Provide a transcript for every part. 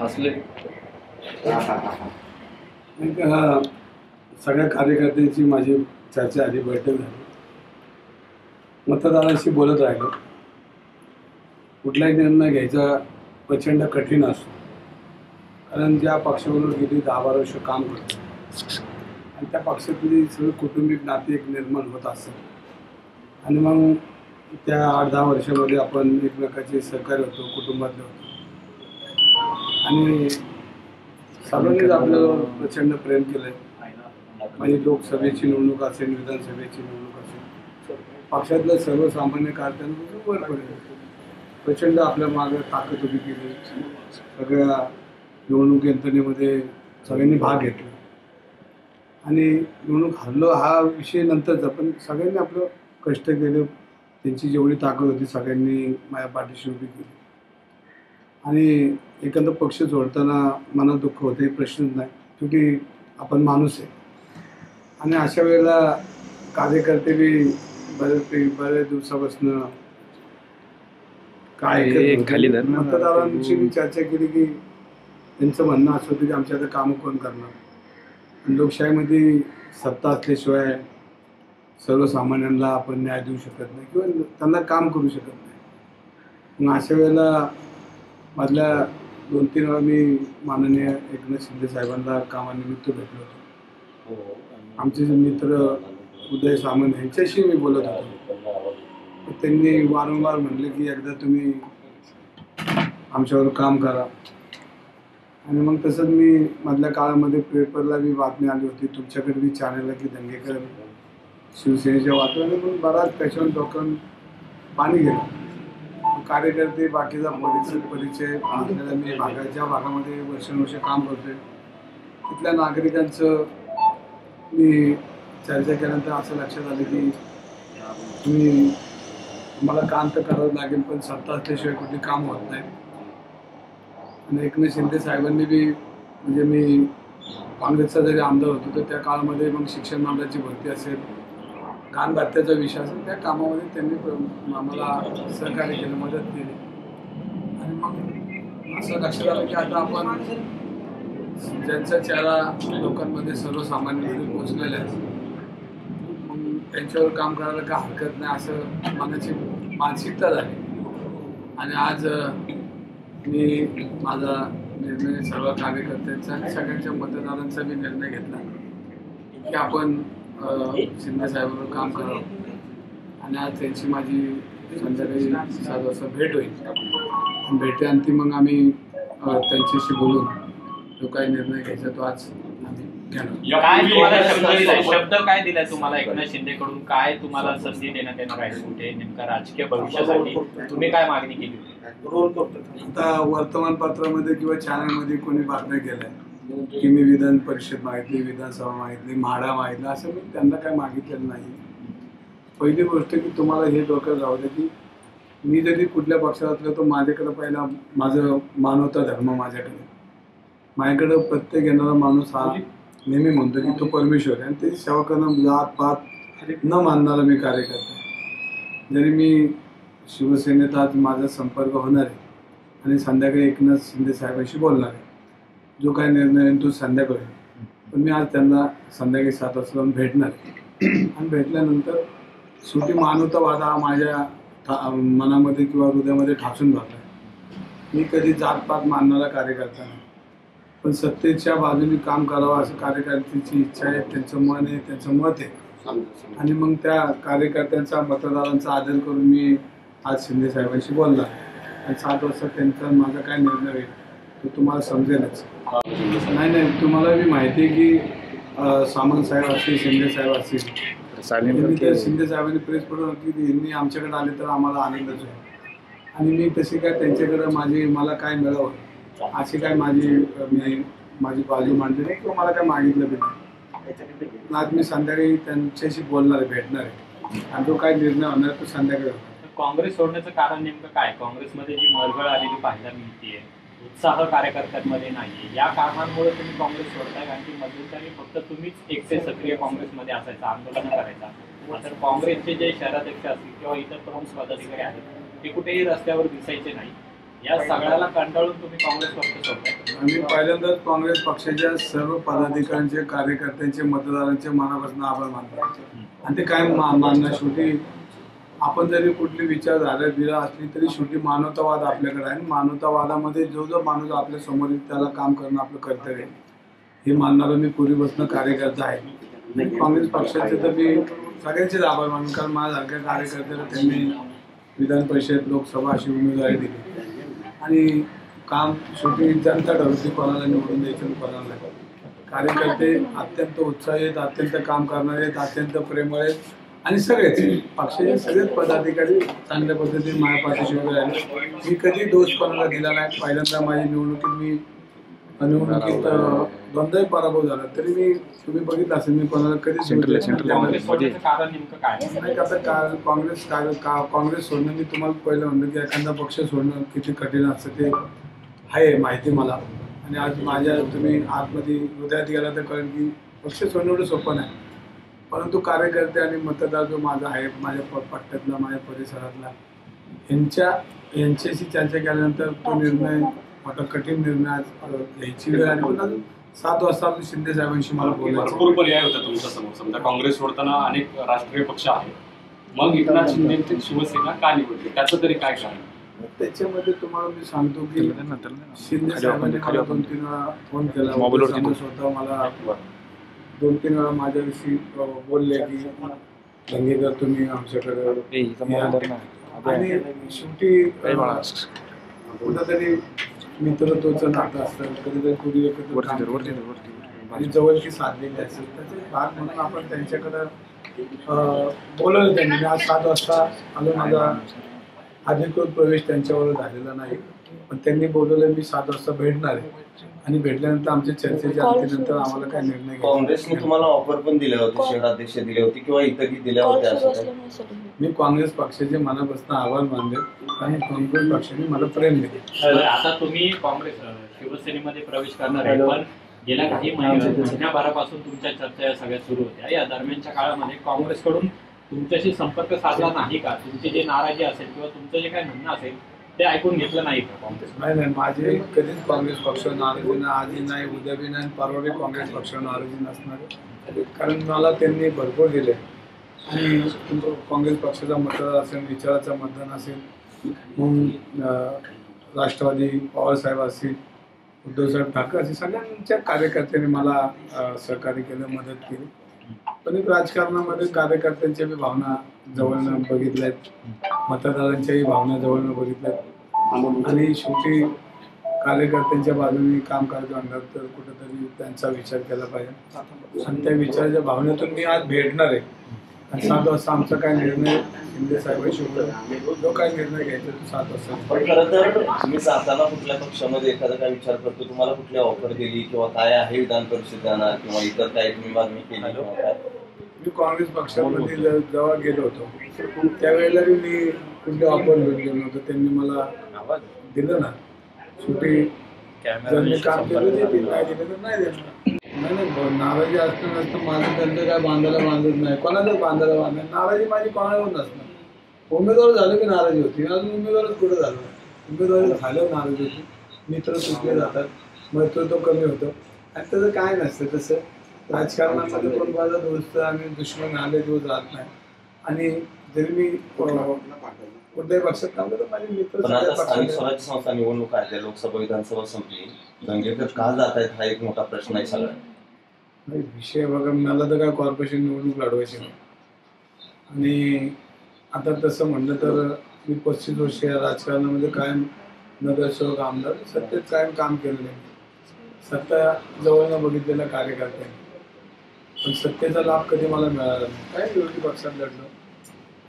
हसले. सगळ्या कार्यकर्त्यांची माझी चर्चा आधी, बैठक झाली, मतदारांशी बोलत राहिलो. कुठलाही निर्णय घ्यायचा प्रचंड कठीण असतो, कारण ज्या पक्षाबरोबर गेली 10-12 वर्ष काम करतो आणि त्या पक्षातली सगळी कौटुंबिक नाती एक निर्माण होत असतात आणि मग त्या 8-10 वर्षामध्ये आपण एकमेकाचे सहकार्य होतो, कुटुंबातले होतो आणि सर्वांनीच आपल्यावर प्रचंड प्रेम केलं. म्हणजे लोकसभेची निवडणूक असेल, विधानसभेची निवडणूक असेल, पक्षातल्या सर्वसामान्य कार्यकर्त्यांना वर पडले, प्रचंड आपल्या मागे ताकद उभी केली. सगळ्या निवडणूक यंत्रणेमध्ये सगळ्यांनी भाग घेतला आणि निवडणूक हरलो हा विषय नंतरचा, पण सगळ्यांनी आपलं कष्ट केले. त्यांची जेवढी ताकद होती सगळ्यांनी माझ्या पाठीशी उभी केली आणि एखादा पक्ष सोडताना मनात दुःख होते, प्रश्नच नाही, शेवटी आपण माणूस आहे. आणि अशा वेळेला कार्यकर्ते बी बऱ्याच दिवसापासून काय मतदारांची मी चर्चा केली की त्यांचं म्हणणं असं होतं की आमच्या आता कामं कोण करणार. लोकशाहीमध्ये सत्ता असल्याशिवाय सर्वसामान्यांना आपण न्याय देऊ शकत नाही किंवा त्यांना काम करू शकत नाही. मग अशा वेळेला मधल्या 2-3 वेळा मी माननीय एकनाथ शिंदे साहेबांना कामानिमित्त भेटलो होतो. आमचे जे मित्र उदय सामंत यांच्याशी मी बोलत होतो. त्यांनी वारंवार म्हणले की एकदा तुम्ही आमच्यावर काम करा आणि मग तसंच मी मधल्या काळामध्ये पेपरला बी बातमी आली होती, तुमच्याकडे बी चॅनलला की दंगेकर शिवसेनेच्या वातावरणाने पण बराच त्याच्यावर डोकं पाणी गेलं. कार्यकर्ते बाकीचा परिचय आपल्याला मी ज्या भागामध्ये वर्षानुवर्ष काम करतोय तिथल्या नागरिकांचं मी चर्चा केल्यानंतर असं लक्षात आलं की तुम्हाला काम तर करावं लागेल, पण सत्ता असल्याशिवाय कुठली काम होत नाही. आणि एकनाथ शिंदे साहेबांनी बी म्हणजे मी काँग्रेसचा जरी आमदार होतो तर त्या काळामध्ये मग शिक्षण मंडळाची भरती असेल, कान भत्त्याचा विषय असेल, त्या कामामध्ये त्यांनी आम्हाला सहकार्य केलं, मदत केली. आणि मग असं लक्षात आलं की आता आपण ज्यांचा चेहरा लोकांमध्ये सर्वसामान्यांमध्ये पोचलेला आहे मग त्यांच्यावर काम करायला काय हरकत नाही असं मनाची मानसिकता झाली. आणि आज मी माझा निर्णय सर्व कार्यकर्त्यांचा आणि सगळ्यांच्या मतदारांचा मी निर्णय घेतला की आपण शिंदे साहेबांवर काम करावं. आणि आज त्यांची माझी संध्याकाळी 7 वाजता भेट होईल. भेटेअंती मग आम्ही त्यांच्याशी बोलून जो काही निर्णय घ्यायचा तो आज आम्ही घेणार. काय तुम्हाला शब्द काय दिलाय तुम्हाला एकनाथ शिंदेकडून, काय तुम्हाला संधी देण्यात येणार आहे, कुठे नेमका राजकीय भविष्यासाठी तुम्ही काय मागणी केली? आता वर्तमानपत्रामध्ये किंवा चॅनलमध्ये कोणी बातम्या केल्या की मी विधान परिषद मागितली, विधानसभा मागितली, म्हाडा मागितला, असं मी त्यांना काय मागितलेलं नाही. पहिली गोष्ट की तुम्हाला हे डोक्यात राहू दे की मी जरी कुठल्या पक्षात असलो तर माझ्याकडे पहिला माझं मानवता धर्म माझ्याकडं प्रत्येक येणारा माणूस हा नेहमी म्हणतो की तो परमेश्वर आहे आणि त्याची सेवा करणं जात पात न मानणारा मी कार्यकर्ता. जरी मी शिवसेनेत आज माझा संपर्क होणार आहे आणि संध्याकाळी एकनाथ शिंदे साहेबांशी बोलणार आहे. जो काही निर्णय तो संध्याकाळी, पण मी आज त्यांना संध्याकाळी 7 वाजता भेटणार आहे. आणि भेटल्यानंतर शेवटी मानवतावाद हा माझ्या मनामध्ये किंवा हृदयामध्ये ठासून बसला. मी कधी जातपात मानणारा कार्यकर्ता नाही, पण सत्तेच्या बाजूने काम करावं असं कार्यकर्त्यांची इच्छा आहे, त्यांचं मन आहे, त्यांचं मत आहे. आणि मग त्या कार्यकर्त्यांचा मतदारांचा आदर करून मी आज शिंदे साहेबांशी बोलला आणि 7 वाजता त्यांचा माझा काय निर्णय होईल तो तुम्हाला समजेलच. नाही, तुम्हाला बी माहिती आहे की सामंत साहेब असतील, शिंदे साहेब असतील, शिंदे साहेबांनी प्रेस पडून की यांनी आमच्याकडे आले तर आम्हाला आनंदच आहे. आणि मी तशी काय त्यांच्याकडे मला काय मिळावं अशी काय माझी बाजू मांडली नाही किंवा मला काय मागितलं बी नाही. आज मी संध्याकाळी त्यांच्याशी बोलणार आहे, भेटणार आहे आणि जो काय निर्णय होणार तो संध्याकाळी होणार. काँग्रेस सोडण्याचं कारण नेमकं काय? काँग्रेसमध्ये जी मळगळ आलेली पाहायला मिळते, उत्साह कार्यकर्त्यांमध्ये नाहीये, या कारणांमुळे तुम्ही काँग्रेस सोडताय? कारण की मध्यंतरी फक्त तुम्हीच एकटे सक्रिय काँग्रेसमध्ये असायचं, आंदोलन करायचा. मात्र काँग्रेसचे जे शहराध्यक्ष असतील किंवा इतर प्रमुख पदाधिकारी आहेत ते कुठेही रस्त्यावर दिसायचे नाही. या सगळ्याला कंटाळून तुम्ही काँग्रेस पक्ष सोडताय. आम्ही पहिल्यांदाच काँग्रेस पक्षाच्या सर्व पदाधिकाऱ्यांचे, कार्यकर्त्यांचे, मतदारांचे मनापासून आभार मानतो. आणि ते काय मानणार, शेवटी आपण जरी कुठली विचारधारा असली तरी शेवटी मानवतावाद आपल्याकडे आहे. आणि मानवतावादामध्ये जो माणूस आपल्या समोर येईल त्याला काम करणं आपलं कर्तव्य आहे, हे मानणारा मी पूर्वीपासून कार्यकर्ता आहे. काँग्रेस पक्षाचे तर मी सगळ्यांचेच आभार मानून, कारण माझ्यासारख्या कार्यकर्त्याला त्यांनी विधान परिषद, लोकसभा अशी उमेदवारी दिली. आणि काम शेवटी जनता ठरवते कोणाला निवडून द्यायचं आणि कोणाला नाही. कार्यकर्ते अत्यंत उत्साही आहेत, अत्यंत काम करणारे आहेत, अत्यंत प्रेमळ आहेत. आणि सगळेच पक्षाचे सगळेच पदाधिकारी चांगल्या पद्धतीने माझ्या पाठीशी उभे राहिले. मी कधी दोष कोणाला दिला नाही. पहिल्यांदा माझी निवडणुकीत दोनदाही पराभव झाला, तरी तुम्ही बघितलं असेल मी कोणाला कधीच काँग्रेस सोडण्याचं कारण नेमकं काय? नाही. आता काँग्रेस सोडणं, मी तुम्हाला पहिलं म्हणलं की एखादा पक्ष सोडणं किती कठीण असतं ते आहे माहिती मला. आणि आज तुम्ही आतमध्ये हृदयात गेला तर कळेल की पक्ष सोडणं एवढं सोपं नाही. परंतु कार्यकर्ते आणि मतदार जो माझा आहे, माझ्या पट्ट्यातला, माझ्या परिसरातला, यांच्याशी चर्चा केल्यानंतर तो निर्णय, मोठा कठीण निर्णय आज घ्यायची वेळ. आणि पण अजून 7 वाजता शिंदे साहेबांशी मला बोलायचं. भरपूर पर्याय होता तुमच्या समोर. समजा काँग्रेस सोडताना अनेक राष्ट्रीय पक्ष आहेत, मग एकनाथ शिंदे शिवसेना का निवडली, त्याचं तरी काय कारण? त्याच्यामध्ये तुम्हाला मी सांगतो की शिंदे साहेबांनी मला 2-3 वेळा फोन केला, स्वतः मला 2-3 वेळा माझ्याविषयी बोलले की धंगेकर तुम्ही आमच्याकडे या. आणि शेवटी कुठंतरी मित्रत्वाचं नातं असतं, कधीतरी पूर्वी एकत्र आणि जवळची साधलेली असेल, त्याचे भाग म्हणून आपण त्यांच्याकडं बोलवलं. त्यांनी आज 7 वाजता आलो. माझा अधिकृत प्रवेश त्यांच्यावर झालेला नाही, पण त्यांनी बोलवलं मी 7 वाजता भेटणार आहे. आणि भेटल्यानंतर आमच्या चर्चेच्या अंतीनंतर आम्हाला काय निर्णय घ्यायचा. काँग्रेसने तुम्हाला ऑफर पण दिले होते, शहराध्यक्ष दिले होते किंवा इतरही दिल्या होत्या असं? मी काँग्रेस पक्षाचे मनापासून आभार मानले आणि काँग्रेस पक्षाने मला प्रेम दिले. आता तुम्ही काँग्रेस शिवसेनेमध्ये प्रवेश करणार आहे, पण गेल्या काही महिन्याभरापासून तुमच्या चर्चा या सगळ्या सुरू होत्या. या दरम्यानच्या काळामध्ये काँग्रेसकडून तुमच्याशी संपर्क साधला नाही का? तुमची जी नाराजी असेल किंवा तुमचं जे काही म्हणणं असेल ते ऐकून घेतलं नाही का काँग्रेस? नाही, माझे कधीच काँग्रेस पक्षावर नाराजी नाही, आजही नाही, उद्या बी नाही, परवा बी काँग्रेस पक्षावर नाराजी नसणार. कारण मला त्यांनी भरपूर दिले. आणि काँग्रेस पक्षाचा मतदार असेल, विचाराचं मतदान असेल, मग राष्ट्रवादी पवारसाहेब असतील, उद्धवसाहेब ठाकरे असे सगळ्यांच्या कार्यकर्त्यांनी मला सहकार्य केलं, मदत केली. पण राजकारणामध्ये कार्यकर्त्यांच्या बी भावना जवळनं बघितल्यात, मतदारांच्याही भावना जवळनं बघितल्यात. आणि शेवटी कार्यकर्त्यांच्या बाजूने काम करायचं म्हणलं तर कुठेतरी त्यांचा विचार केला पाहिजे. आणि त्या विचाराच्या भावनेतून मी आज भेटणार आहे. आणि 7 वाजता आमचा काय निर्णय शिंदे साहेबांशी जो काय निर्णय घ्यायचा तो 7 वाजता. पण खरं तर तुम्ही जाताना कुठल्या पक्षामध्ये एखादा काय विचार करतो, तुम्हाला कुठली ऑफर दिली किंवा काय आहे विधान परिषद जाणार किंवा इतर काही तुम्ही मागणी केली किंवा काय? मी काँग्रेस पक्षामध्ये जेव्हा गेलो होतो त्यावेळेला मी कुठली ऑफर घेऊन गेलो होतो. त्यांनी मला दिलं ना. शेवटी जर मी काम केलं देतील, नाही दिलं तर नाही देणार. नाही, नाराजी असतं नसतं माझं त्यांचं काय बांधत नाही, कोणालाच बांधायला नाराजी माझी कोणालाच नसणार. उमेदवार झालं की नाराजी होती, अजून उमेदवारच कुठं झालं. उमेदवारी झाल्यावर नाराजी होती. मित्र तुटले जातात, महत्त्व कमी होतं. आणि त्याचं काय नसतं तसं. राजकारणामध्ये कोण माझा दोस्त आणि दुश्मन आले दिवस राहत नाही. आणि जरी मी कुठल्याही पक्षात काम करतो, माझे मित्र. पण आता स्थानिक स्वराज्य संस्था निवडणूक आहे, लोकसभा विधानसभा संपली, दंगेकर का जात आहेत हा एक मोठा प्रश्न आहे सगळ्या. विषय बघा, मला तर काय कॉर्पोरेशन निवडणूक लढवायची नाही. आणि आता तसं म्हणलं तर मी 35 वर्ष या राजकारणामध्ये कायम नगरसेवक, आमदार, सत्तेत कायम काम केलेलं आहे. सत्ता जवळनं बघितलेला कार्यकर्ते, पण सत्तेचा लाभ कधी मला मिळाला नाही. काय विरोधी पक्षात लढलो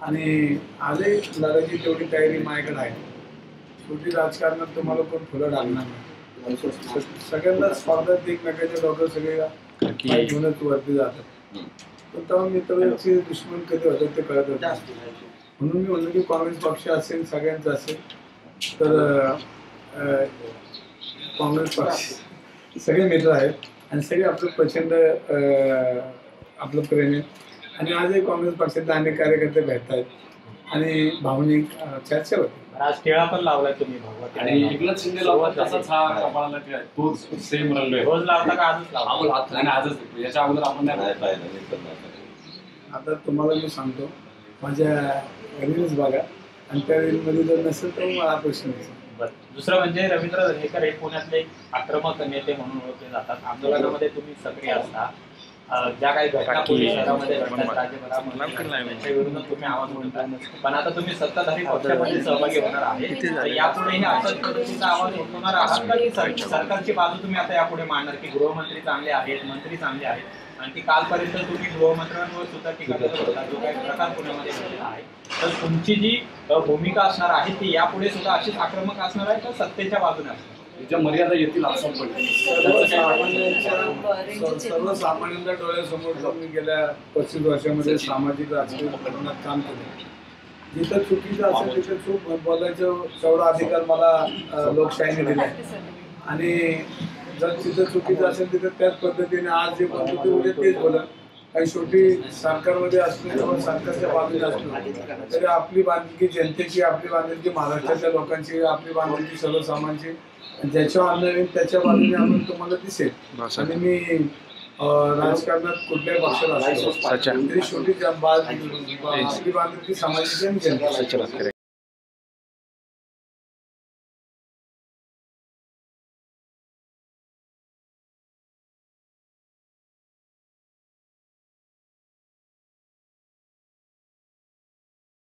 आणि आले लढायची तेवढी तयारी माझ्याकडे आहे. शेवटी राजकारणात तुम्हाला कोण फुलं टाकणार नाही. सगळ्यांना स्पर्धात एकमेकाच्या डॉक्टर सगळे घेऊनच वरती जातात. पण तेव्हा मित्रांचे दुश्मन कधी होतात ते कळत होते. म्हणून मी म्हणलं की काँग्रेस पक्ष असेल, सगळ्यांचा असेल तर काँग्रेस पक्ष सगळे मित्र आहेत आणि सगळे आपलं प्रचंड आपलं प्रेम आहे. आणि आजही काँग्रेस पक्षातले अनेक कार्यकर्ते भेटत आहेत. आणि भावनिक चर्चा होती. आज टिळा पण लावलाय तुम्ही भगवती आणि एकनाथ शिंदे लावतात तसाच हा कपाळाला टिळा, तोच सेम रंग आहे. रोज लावता का आजच लावता? आणि आजच याच्या अगोदर आपण नाही नाही पाहिलं, मी पण नाही पाहिलं. आता तुम्हाला मी सांगतो, माझ्या रील्स बघा आणि त्या रीलमध्ये जर नसेल तर मला प्रश्न नाही. बरं. दुसरं म्हणजे रवींद्र दरेकर हे पुण्यातले एक आक्रमक नेते म्हणून ओळखले जातात. आंदोलनामध्ये तुम्ही सक्रिय असता. ज्या काही घटना पोलीस शहरामध्ये घडतात राज्यभरामध्ये त्यांच्या विरोधात तुम्ही आवाज उठवता. पण आता तुम्ही सत्ताधारी पक्षामध्ये सहभागी होणार आहे, तर यापुढेही अशाच पद्धतीचा आवाज उठवणार आहात का की सरकारची बाजू तुम्ही आता यापुढे मांडणार की गृहमंत्री चांगले आहेत, मंत्री चांगले आहेत, आणि की कालपर्यंत तुम्ही गृहमंत्र्यांवर सुद्धा टीका करत होता, जो काही प्रकार पुण्यामध्ये घडलेला आहे, तर तुमची जी भूमिका असणार आहे ती यापुढे सुद्धा अशीच आक्रमक असणार आहे का सत्तेच्या बाजूने असणार? त्याच्या मर्यादा येतील असं पण सर्वसामान्यांच्या डोळ्यासमोर मी गेल्या 35 वर्षामध्ये सामाजिक राजकीय प्रकरणात काम केलं. जिथं चुकीचं असेल तिथे चूक बोलायचं तेवढा अधिकार मला लोकशाहीने दिला आहे. आणि जर तिथं चुकीचं असेल तिथं त्याच पद्धतीने आज जे बोलतो ते उद्या तेच बोला. काही शेवटी सरकारमध्ये असलो किंवा सरकारच्या बाजूने असलो तरी आपली बांधिलकी जनतेची, आपली बांधिलकी महाराष्ट्राच्या लोकांची, आपली बांधिलकी सर्वसामान्यांची, ज्याच्यावर आणलं त्याच्या बाजूने आपण तुम्हाला दिसेल. आणि मी राजकारणात कुठल्याही पक्षात असतो तरी शेवटी आपली बांधिलकी सामाजिक आणि जनतेची.